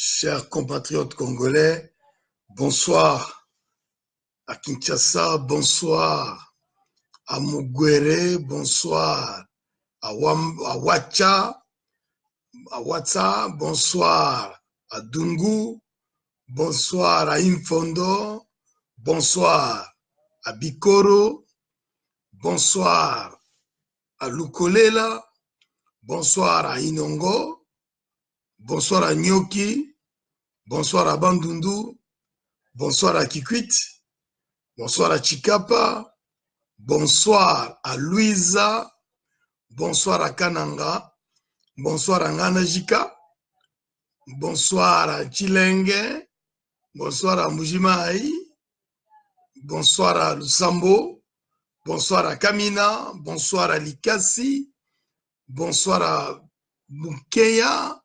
Chers compatriotes congolais, bonsoir à Kinshasa, bonsoir à Mugwere, bonsoir à Wacha, bonsoir à Dungu, bonsoir à Infondo, bonsoir à Bikoro, bonsoir à Lukolela, bonsoir à Inongo, bonsoir à Nyoki, bonsoir à Bandundu, bonsoir à Kikwit, bonsoir à Chikapa, bonsoir à Louisa, bonsoir à Kananga, bonsoir à Nganajika, bonsoir à Chilenge, bonsoir à Mujimai, bonsoir à Lusambo, bonsoir à Kamina, bonsoir à Likasi, bonsoir à Mukeya,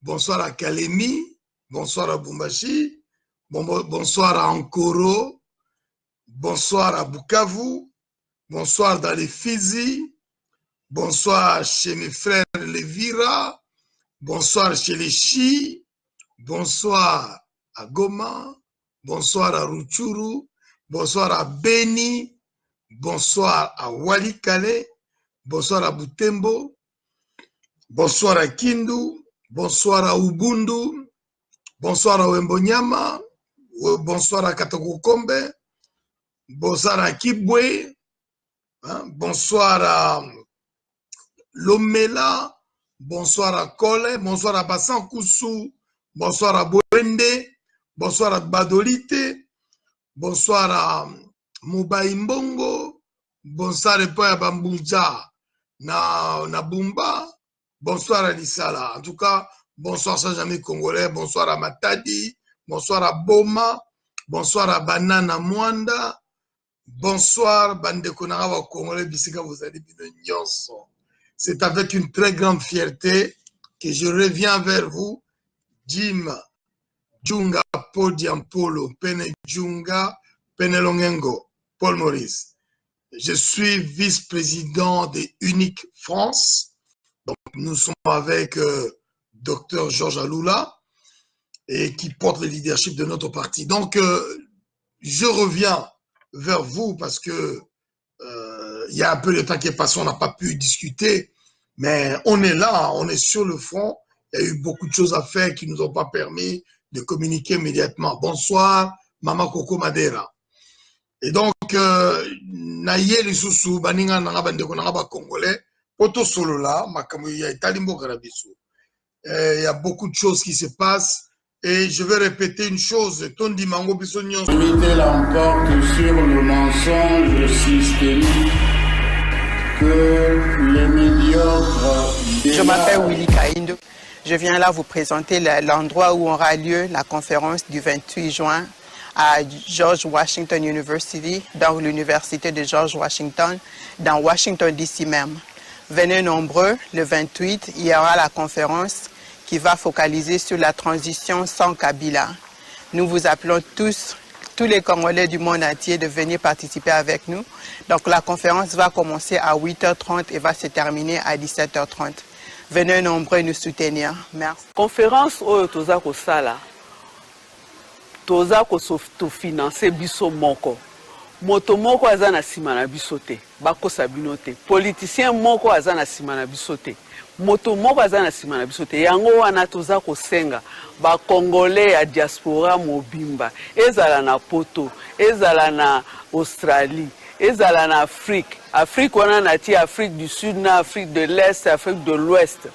bonsoir à Kalemi, bonsoir à Bumbashi, bonsoir à Ankoro, bonsoir à Bukavu, bonsoir dans les Fizi, bonsoir chez mes frères Levira, bonsoir chez les Chi, bonsoir à Goma, bonsoir à Rutshuru, bonsoir à Beni, bonsoir à Walikale, bonsoir à Butembo, bonsoir à Kindu, bonsoir à Ubundu, bonsoir à Wembonyama, bonsoir à Katakukombe, bonsoir à Kibwe, bonsoir à Lomela, bonsoir à Kole, bonsoir à Bassan Koussou, bonsoir à Bwende, bonsoir à Badolite, bonsoir à Moubaïmbongo, bonsoir à Bambouja, na Bumba, bonsoir à Lissala. En tout cas, bonsoir sans jamais congolais, bonsoir à Matadi, bonsoir à Boma, bonsoir à Banana Mwanda, bonsoir Bande Konarawa congolais, bisika vous allez bien nyonso. C'est avec une très grande fierté que je reviens vers vous, Jim Djunga Podiampolo, Pene Djunga, Penelongengo, Paul Maurice. Je suis vice-président de Unique France. Donc, nous sommes avec Dr Georges Aloula et qui porte le leadership de notre parti. Donc, je reviens vers vous parce que il y a un peu de temps qui est passé, on n'a pas pu discuter, mais on est là, on est sur le front. Il y a eu beaucoup de choses à faire qui ne nous ont pas permis de communiquer immédiatement. Bonsoir, Mama Coco Madera. Et donc, naye lisusu baninga nanga bandeko nanga ba congolais poto solo là makambo ya italimbo karabiso. Il y a beaucoup de choses qui se passent et je vais répéter une chose. Tondi mango biso nyonso. Limiter l'emporte sur le mensonge systémique que les médiocres. Je m'appelle Willy Kaindo. Je viens là vous présenter l'endroit où aura lieu la conférence du 28 juin à George Washington University, dans l'université de George Washington, dans Washington DC même. Venez nombreux, le 28, il y aura la conférence qui va focaliser sur la transition sans Kabila. Nous vous appelons tous les Congolais du monde entier de venir participer avec nous. Donc la conférence va commencer à 8h30 et va se terminer à 17h30. Venez nombreux nous soutenir. Merci. Conférence oyo toza kosala. Toza kofinancer biso moko. Moto moko aza na sima na biso te. Bakosa bino te. Politicien moko aza na sima na biso te. Moto moko aza na sima na biso te. Yango wana toza kosenga ba Congolais ya diaspora mobimba. Ezala na Poto, ezala na Australie, ezala na Afrique. Afrique wana na ti Afrique du Sud na Afrique de l'Est, Afrique de l'Ouest.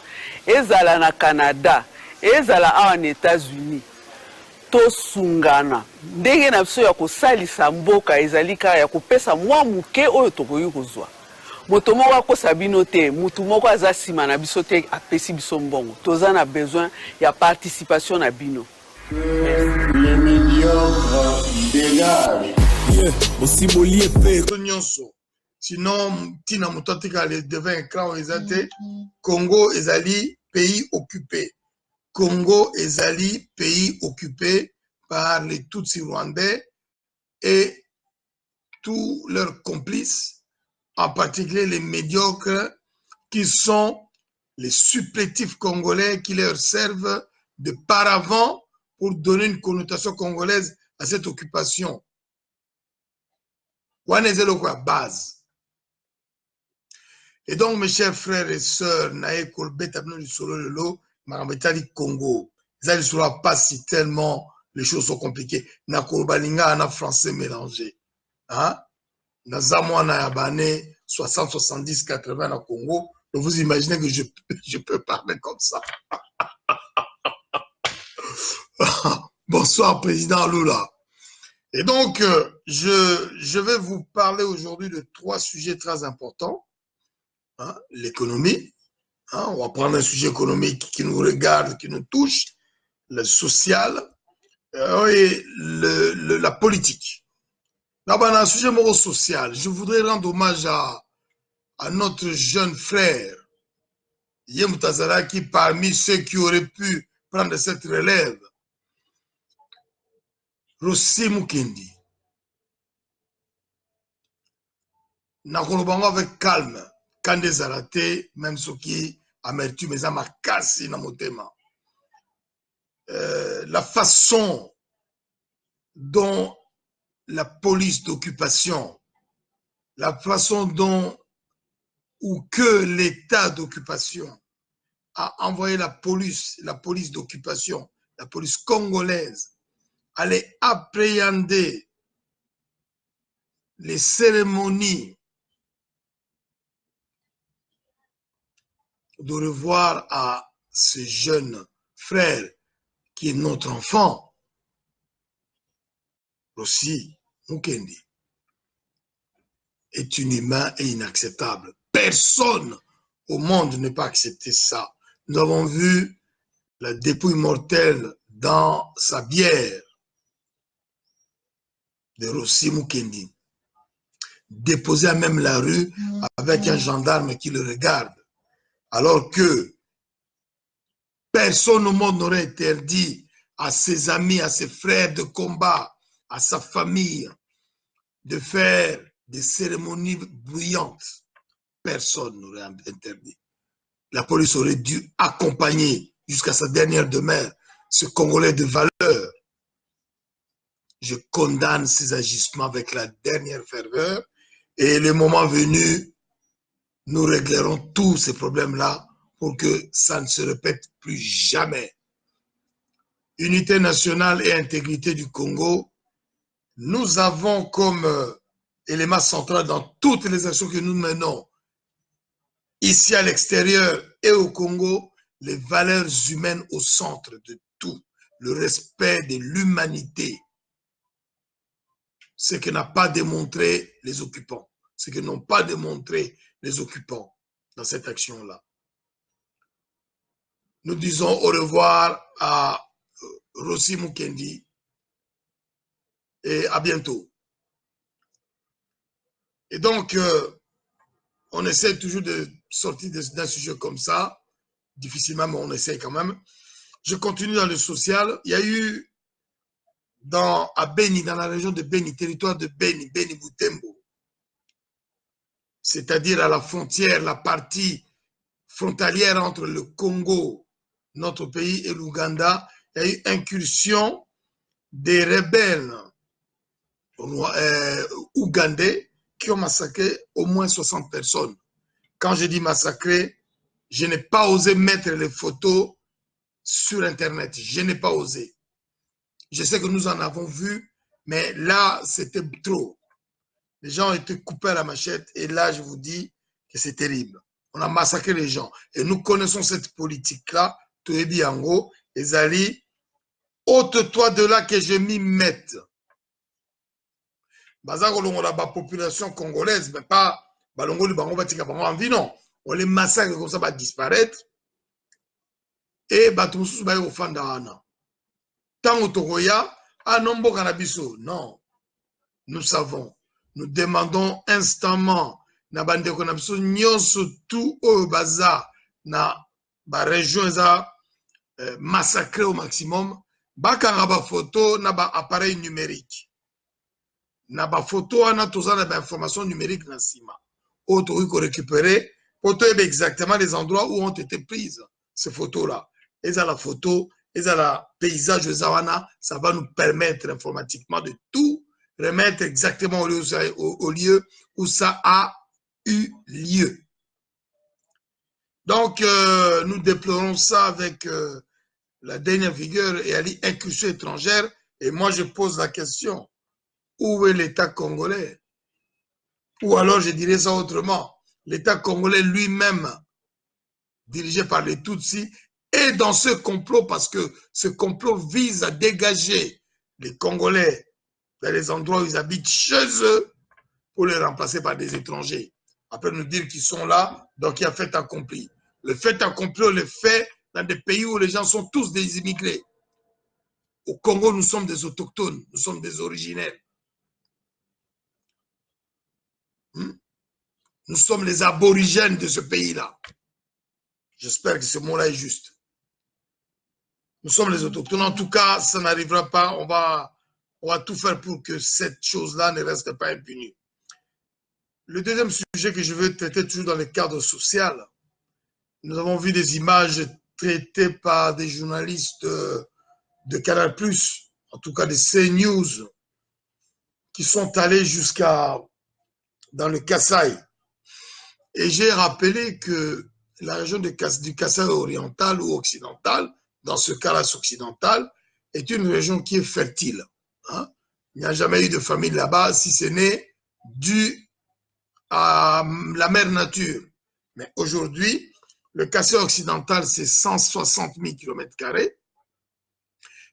Ezala na Canada, ezala en États-Unis. Tosungana. Ndenge na biso ya kosalisa mboka ezali kaka ya kopesa mwa muke oyo tokoyi kozwa. Moto moko akosa bino te, mutu moko aza sima na biso te apesi biso mbongo. Toza na besoin ya participation na bino. Les médiocres dégagent. Aussi sinon, tina mutotika les devant écran ezate Congo ezali pays occupé. Congo ezali pays occupé par les Tutsis rwandais et tous leurs complices, en particulier les médiocres qui sont les supplétifs congolais qui leur servent de paravent pour donner une connotation congolaise à cette occupation. Wanezelo base. Et donc, mes chers frères et sœurs, Nae Kolbet Abno du Solo Lelo, Marambetali Congo. Ça ne sera pas si tellement les choses sont compliquées. Na Kolbalinga, na français mélangé. Hein? Na Zamwana Yabane, 60, 70, 80 na Congo. Donc vous imaginez que je peux parler comme ça. Bonsoir, Président Lula. Et donc, je vais vous parler aujourd'hui de 3 sujets très importants. Hein? L'économie. Hein? On va prendre un sujet économique qui nous regarde, qui nous touche. Le social et la politique. Là, dans un sujet social, je voudrais rendre hommage à notre jeune frère, Yem Tazaraki, parmi ceux qui auraient pu prendre cette relève. Rossi Mukendi. Nakolobango avec calme, quand des arrêtés, même ceux qui amertume, mais ça m'a cassé dans mon thème. La façon dont la police d'occupation, la façon dont ou que l'état d'occupation a envoyé la police d'occupation, la police congolaise, aller appréhender les cérémonies de revoir à ce jeune frère qui est notre enfant, Rossi Mukendi, est inhumain et inacceptable. Personne au monde ne peut accepter ça. Nous avons vu la dépouille mortelle dans sa bière de Rossi Mukendi, déposée à même la rue avec un gendarme qui le regarde, alors que personne au monde n'aurait interdit à ses amis, à ses frères de combat, à sa famille, de faire des cérémonies bruyantes. Personne n'aurait interdit. La police aurait dû accompagner jusqu'à sa dernière demeure ce Congolais de valeur. Je condamne ces agissements avec la dernière ferveur et le moment venu, nous réglerons tous ces problèmes-là pour que ça ne se répète plus jamais. Unité nationale et intégrité du Congo, nous avons comme élément central dans toutes les actions que nous menons, ici à l'extérieur et au Congo, les valeurs humaines au centre de tout, le respect de l'humanité. Ce que n'a pas démontré les occupants, ce que n'ont pas démontré les occupants dans cette action-là. Nous disons au revoir à Rossi Mukendi et à bientôt. Et donc, on essaie toujours de sortir d'un sujet comme ça, difficilement, mais on essaie quand même. Je continue dans le social. Il y a eu à Beni, dans la région de Beni, territoire de Beni, Beni-Butembo, c'est-à-dire à la frontière, la partie frontalière entre le Congo, notre pays, et l'Ouganda, il y a eu incursion des rebelles ougandais qui ont massacré au moins 60 personnes. Quand je dis massacré, je n'ai pas osé mettre les photos sur Internet. Je n'ai pas osé. Je sais que nous en avons vu, mais là, c'était trop. Les gens ont été coupés à la machette et là, je vous dis que c'est terrible. On a massacré les gens. Et nous connaissons cette politique-là, Toebi Yango, Ezali, ôte-toi de là que je m'y mette. La population congolaise, mais pas Balongo Bango Batika Bango en vie, non. On les massacre comme ça, va disparaître. Et Batoussous va au Fandahana. Tant Togoya, Anombo Kanabiso. Non. Nous savons. Nous demandons instamment na bande Kanabiso, nyonso tout au baza na ba région za massacré au maximum. Bakanga ba photo na ba appareil numérique. Na ba photo ana toza na ba information numérique na sima. Auto il faut récupérer pour trouver exactement les endroits où ont été prises ces photos là. Et ça la photo et le paysage de Zawana, ça va nous permettre informatiquement de tout remettre exactement au lieu où ça a eu lieu. Donc, nous déplorons ça avec la dernière vigueur et à l'incursion étrangère. Et moi, je pose la question, où est l'État congolais? Ou alors, je dirais ça autrement, l'État congolais lui-même, dirigé par les Tutsis, est dans ce complot parce que ce complot vise à dégager les Congolais dans les endroits où ils habitent chez eux pour les remplacer par des étrangers. Après nous dire qu'ils sont là, donc il y a fait accompli. Le fait accompli, on le fait dans des pays où les gens sont tous des immigrés. Au Congo, nous sommes des autochtones, nous sommes des originels. Nous sommes les aborigènes de ce pays-là. J'espère que ce mot-là est juste. Nous sommes les autochtones. En tout cas, ça n'arrivera pas. On va tout faire pour que cette chose-là ne reste pas impunie. Le deuxième sujet que je veux traiter toujours dans le cadre social, nous avons vu des images traitées par des journalistes de Canal+, en tout cas de CNews, qui sont allés jusqu'à dans le Kasaï. Et j'ai rappelé que la région du Kasaï oriental ou occidental, dans ce cas-là occidental, est une région qui est fertile. Hein? Il n'y a jamais eu de famine là-bas, si ce n'est dû à la mère nature. Mais aujourd'hui, le Kasaï occidental, c'est 160 000 km².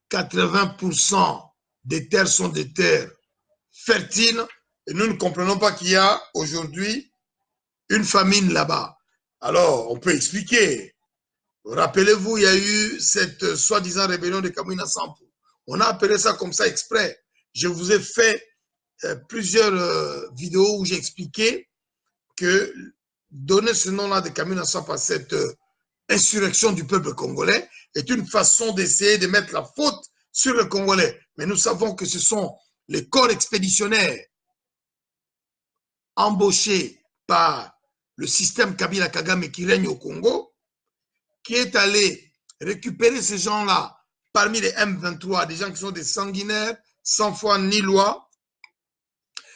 80% des terres sont des terres fertiles. Et nous ne comprenons pas qu'il y a aujourd'hui une famine là-bas. Alors, on peut expliquer. Rappelez-vous, il y a eu cette soi-disant rébellion de Kamwina Nsapu. On a appelé ça comme ça exprès. Je vous ai fait plusieurs vidéos où j'ai expliqué que donner ce nom-là de Kamwina Nsapu à cette insurrection du peuple congolais est une façon d'essayer de mettre la faute sur le Congolais. Mais nous savons que ce sont les corps expéditionnaires embauchés par le système Kabila Kagame qui règne au Congo, qui est allé récupérer ces gens-là parmi les M23, des gens qui sont des sanguinaires, sans foi ni loi,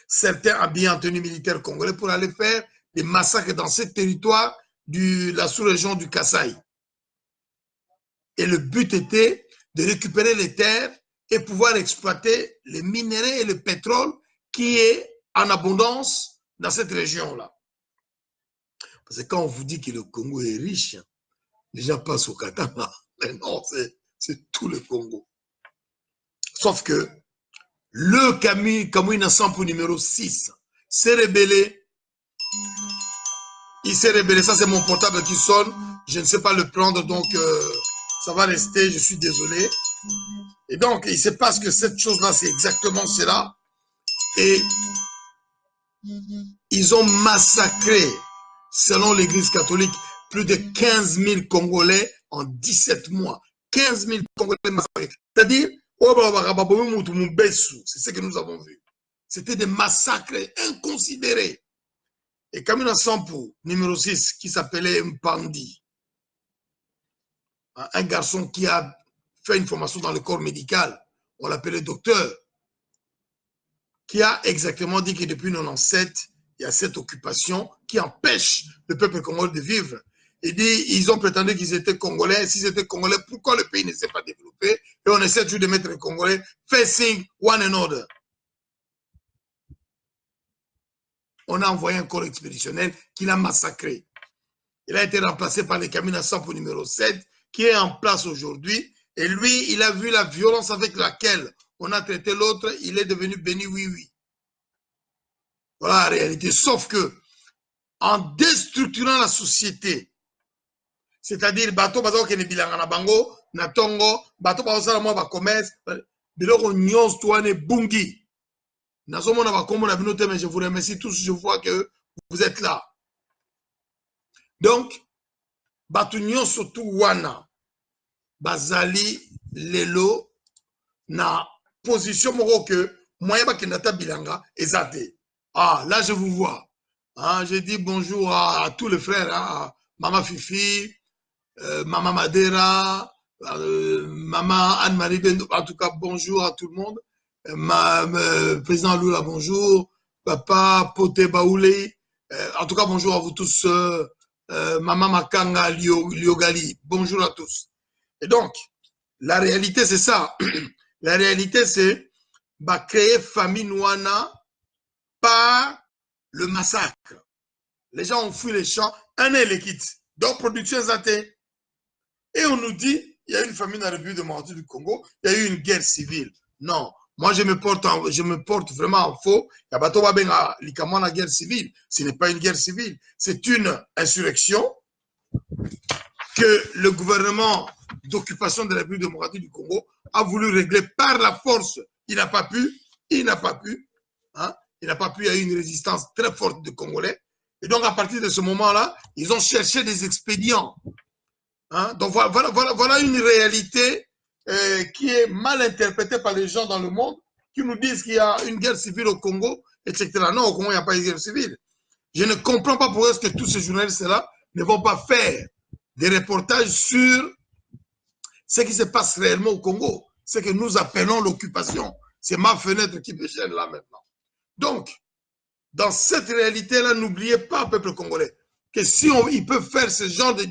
certains habillés en tenue militaire congolais pour aller faire des massacres dans ces territoires de la sous-région du Kasaï. Et le but était de récupérer les terres et pouvoir exploiter les minéraux et le pétrole qui est en abondance dans cette région-là. Parce que quand on vous dit que le Congo est riche, les gens passent au Katanga. Mais non, c'est tout le Congo. Sauf que le Kamwina Nsapu numéro 6 s'est rébellé. Il s'est rébellé. Ça, c'est mon portable qui sonne. Je ne sais pas le prendre, donc ça va rester. Je suis désolé. Et donc, il se passe que cette chose-là, c'est exactement cela. Et ils ont massacré, selon l'Église catholique, plus de 15 000 Congolais en 17 mois. 15 000 Congolais massacrés. C'est-à-dire, c'est ce que nous avons vu. C'était des massacres inconsidérés. Et Kamwina Nsapu, numéro 6, qui s'appelait Mpandi, un garçon qui a fait une formation dans le corps médical, on l'appelait docteur, qui a exactement dit que depuis 1997, il y a cette occupation qui empêche le peuple congolais de vivre. Il dit, ils ont prétendu qu'ils étaient congolais. Si c'était congolais, pourquoi le pays ne s'est pas développé? Et on essaie toujours de mettre les Congolais facing one another. On a envoyé un corps expéditionnel qui l'a massacré. Il a été remplacé par le Kamwina Nsapu numéro 7, qui est en place aujourd'hui. Et lui, il a vu la violence avec laquelle on a traité l'autre. Il est devenu béni oui. Voilà la réalité. Sauf que, en déstructurant la société, c'est-à-dire, bateau bazo kene bilanga na bango, na tongo, bateau bazo sala mwa ba commerce, biloko nyonso toane bungi. Nazomona ba kombo na binote, mais je vous remercie tous, je vois que vous êtes là. Donc, bato nyonso tu wana, bazali lelo na position moko que moyen ba kenata bilanga ezate. Ah, là je vous vois. Ah, je dis bonjour à tous les frères, hein, Maman Fifi, Maman Madera, Maman Anne-Marie Bendo, en tout cas, bonjour à tout le monde. Président Lula, bonjour. Papa Poté Baoulé, en tout cas, bonjour à vous tous. Maman Makanga Liogali, bonjour à tous. Et donc, la réalité, c'est ça. La réalité, c'est créer famille Nouana par le massacre. Les gens ont fui les champs, un an les quitte. Donc, production zaté. Et on nous dit, il y a une famine dans la République démocratique du Congo, il y a eu une guerre civile. Non, moi je me porte vraiment en faux. Il y a la guerre civile. Ce n'est pas une guerre civile, c'est une insurrection que le gouvernement d'occupation de la République démocratique du Congo a voulu régler par la force. Il n'a pas pu. Il n'a pas pu. Hein? Il n'a pas pu. Il y a eu une résistance très forte des Congolais. Et donc, à partir de ce moment-là, ils ont cherché des expédients. Hein? Donc, voilà une réalité qui est mal interprétée par les gens dans le monde qui nous disent qu'il y a une guerre civile au Congo, etc. Non, au Congo, il n'y a pas de guerre civile. Je ne comprends pas pourquoi est-ce que tous ces journalistes-là ne vont pas faire des reportages sur ce qui se passe réellement au Congo, ce que nous appelons l'occupation. C'est ma fenêtre qui me gêne là maintenant. Donc, dans cette réalité-là, n'oubliez pas, peuple congolais, que si ils peuvent faire ce genre de